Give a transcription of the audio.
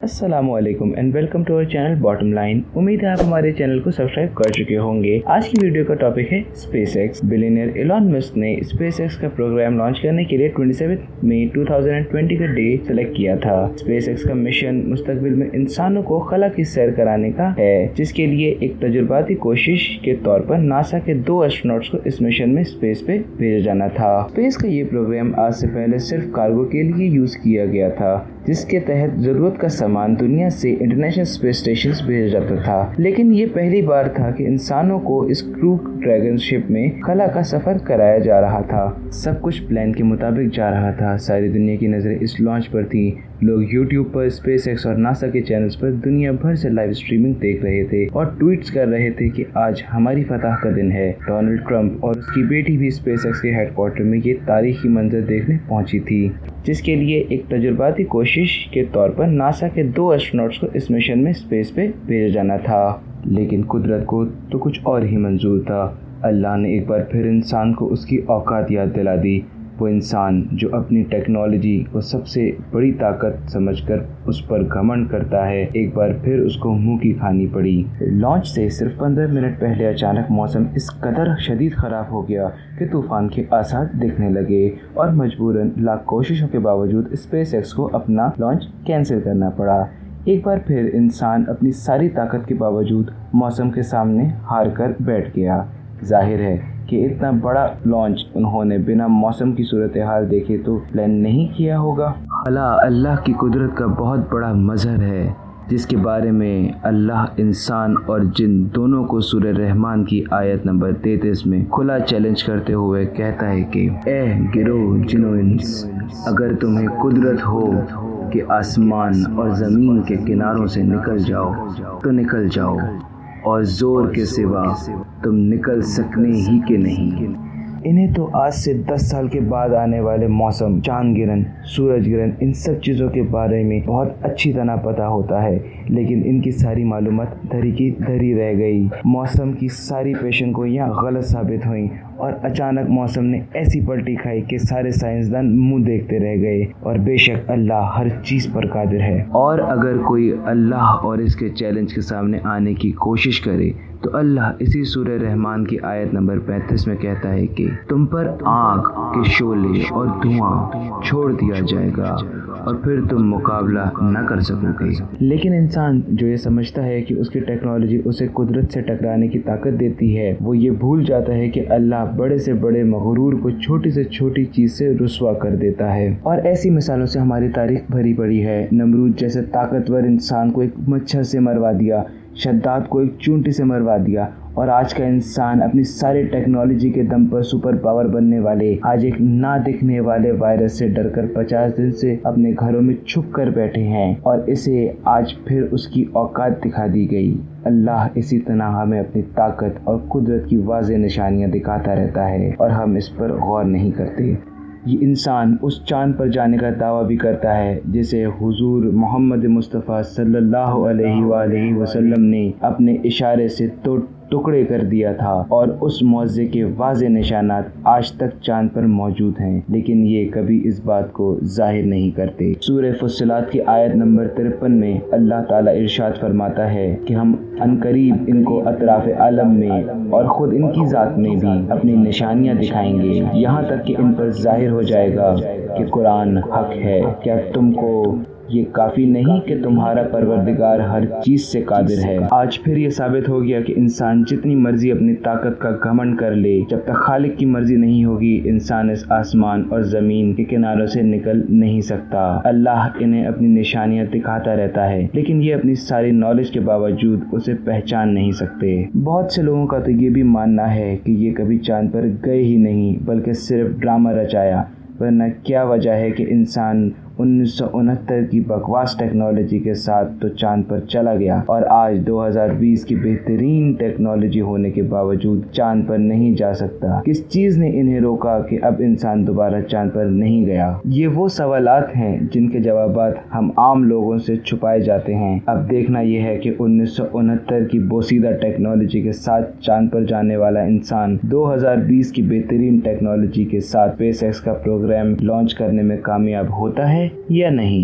अस्सलाम वालेकुम and welcome to our channel bottom line. उम्मीद है आप हमारे चैनल को सब्सक्राइब कर चुके होंगे। आज की वीडियो का टॉपिक है space x. Billionaire Elon Musk ने स्पेस एक्स का प्रोग्राम लॉन्च करने के लिए 27 मई 2020 का डे सेलेक्ट किया था। स्पेस एक्स का मिशन मुस्तकबिल में इंसानों को खला की सैर कराने का है, जिसके लिए एक तजुर्बाती कोशिश के तौर पर नासा के 2 एस्ट्रोनॉट्स को इस मिशन में स्पेस पे भेजा जाना था। स्पेस का ये प्रोग्राम आज से पहले सिर्फ कार्गो के लिए यूज किया गया था, जिसके तहत जरूरत का सामान दुनिया से इंटरनेशनल स्पेस स्टेशन भेजा जाता था। लेकिन ये पहली बार था कि इंसानों को इस क्रू ड्रैगन शिप में खला का सफर कराया जा रहा था। सब कुछ प्लान के मुताबिक जा रहा था। सारी दुनिया की नजरें इस लॉन्च पर थी। लोग यूट्यूब पर, स्पेस एक्स और नासा के चैनल्स पर दुनिया भर से लाइव स्ट्रीमिंग देख रहे थे और ट्वीट्स कर रहे थे कि आज हमारी फतह का दिन है। डोनाल्ड ट्रंप और उसकी बेटी भी स्पेस एक्स के हेडक्वार्टर में ये तारीखी मंजर देखने पहुंची थी, जिसके लिए एक तजुर्बाती कोशिश के तौर पर नासा के 2 एस्ट्रोनॉट्स को इस मिशन में स्पेस पे भेजा जाना था। लेकिन कुदरत को तो कुछ और ही मंजूर था। अल्लाह ने एक बार फिर इंसान को उसकी औकात याद दिला दी। वो इंसान जो अपनी टेक्नोलॉजी को सबसे बड़ी ताकत समझकर उस पर घमंड करता है, एक बार फिर उसको मुंह की खानी पड़ी। लॉन्च से सिर्फ 15 मिनट पहले अचानक मौसम इस कदर शदीद खराब हो गया कि तूफान के आसार दिखने लगे और मजबूरन लाख कोशिशों के बावजूद स्पेस एक्स को अपना लॉन्च कैंसिल करना पड़ा। एक बार फिर इंसान अपनी सारी ताकत के बावजूद मौसम के सामने हार कर बैठ गया। जाहिर है कि इतना बड़ा लॉन्च उन्होंने बिना मौसम की सूरत हाल देखे तो प्लान नहीं किया होगा। खला अल्लाह की कुदरत का बहुत बड़ा मज़हर है, जिसके बारे में अल्लाह इंसान और जिन दोनों को सूरह रहमान की आयत नंबर 33 में खुला चैलेंज करते हुए कहता है कि ए गिरोह जिन्नो इंस, अगर तुम्हें कुदरत हो कि आसमान और ज़मीन के किनारों से निकल जाओ तो निकल जाओ, और जोर के सिवा तुम निकल सकने ही के नहीं। इन्हें तो आज से 10 साल के बाद आने वाले मौसम, चांद गिरन, सूरज गिरन, इन सब चीज़ों के बारे में बहुत अच्छी तरह पता होता है, लेकिन इनकी सारी मालूमात धरी की धरी रह गई। मौसम की सारी पेशन गोइयाँ गलत साबित हुई और अचानक मौसम ने ऐसी पलटी खाई कि सारे साइंसदान मुंह देखते रह गए। और बेशक अल्लाह हर चीज़ पर कादिर है, और अगर कोई अल्लाह और इसके चैलेंज के सामने आने की कोशिश करे तो अल्लाह इसी सूरह रहमान की आयत नंबर 35 में कहता है कि तुम पर आग के शोले और धुआं छोड़ दिया जाएगा और फिर तुम मुकाबला न कर सकोगे। लेकिन इंसान जो ये समझता है कि उसकी टेक्नोलॉजी उसे कुदरत से टकराने की ताकत देती है, वो ये भूल जाता है कि अल्लाह बड़े से बड़े मगरूर को छोटी से छोटी चीज़ से रुस्वा कर देता है। और ऐसी मिसालों से हमारी तारीख भरी पड़ी है। नमरूद जैसे ताकतवर इंसान को एक मच्छर से मरवा दिया, शद्दाद को एक चूंटी से मरवा दिया, और आज का इंसान अपनी सारी टेक्नोलॉजी के दम पर सुपर पावर बनने वाले आज एक ना दिखने वाले वायरस से डरकर 50 दिन से अपने घरों में छुप कर बैठे हैं, और इसे आज फिर उसकी औकात दिखा दी गई। अल्लाह इसी तरह हमें अपनी ताकत और कुदरत की वाज़ेह निशानियाँ दिखाता रहता है और हम इस पर गौर नहीं करते। ये इंसान उस चांद पर जाने का दावा भी करता है जिसे हुजूर मोहम्मद मुस्तफ़ा सल्लल्लाहु अलैहि वसल्लम ने अपने इशारे से टुकड़े कर दिया था, और उस मौज़े के वाज़े निशानात आज तक चांद पर मौजूद हैं, लेकिन ये कभी इस बात को जाहिर नहीं करते। सूरह फुस्सिलात की आयत नंबर 53 में अल्लाह ताला इरशाद फरमाता है कि हम अनकरीब इनको अतराफ़ आलम में और ख़ुद इनकी ज़ात में भी अपनी निशानियाँ दिखाएंगे, यहाँ तक कि इन पर जाहिर हो जाएगा कि कुरान हक है। क्या तुमको ये काफ़ी नहीं कि तुम्हारा परवरदिगार हर चीज़ से कादिर है। आज फिर ये साबित हो गया कि इंसान जितनी मर्जी अपनी ताकत का घमंड कर ले, जब तक खालिक की मर्जी नहीं होगी इंसान इस आसमान और ज़मीन के किनारों से निकल नहीं सकता। अल्लाह इन्हें अपनी निशानियाँ दिखाता रहता है, लेकिन ये अपनी सारी नॉलेज के बावजूद उसे पहचान नहीं सकते। बहुत से लोगों का तो ये भी मानना है कि ये कभी चांद पर गए ही नहीं, बल्कि सिर्फ ड्रामा रचाया। वरना क्या वजह है कि इंसान 1969 की बकवास टेक्नोलॉजी के साथ तो चांद पर चला गया, और आज 2020 की बेहतरीन टेक्नोलॉजी होने के बावजूद चांद पर नहीं जा सकता। किस चीज़ ने इन्हें रोका कि अब इंसान दोबारा चांद पर नहीं गया? ये वो सवालात हैं जिनके जवाबात हम आम लोगों से छुपाए जाते हैं। अब देखना यह है कि 1969 की बोसीदा टेक्नोलॉजी के साथ चांद पर जाने वाला इंसान 2020 की बेहतरीन टेक्नोलॉजी के साथ स्पेस एक्स का प्रोग्राम लॉन्च करने में कामयाब होता है या नहीं।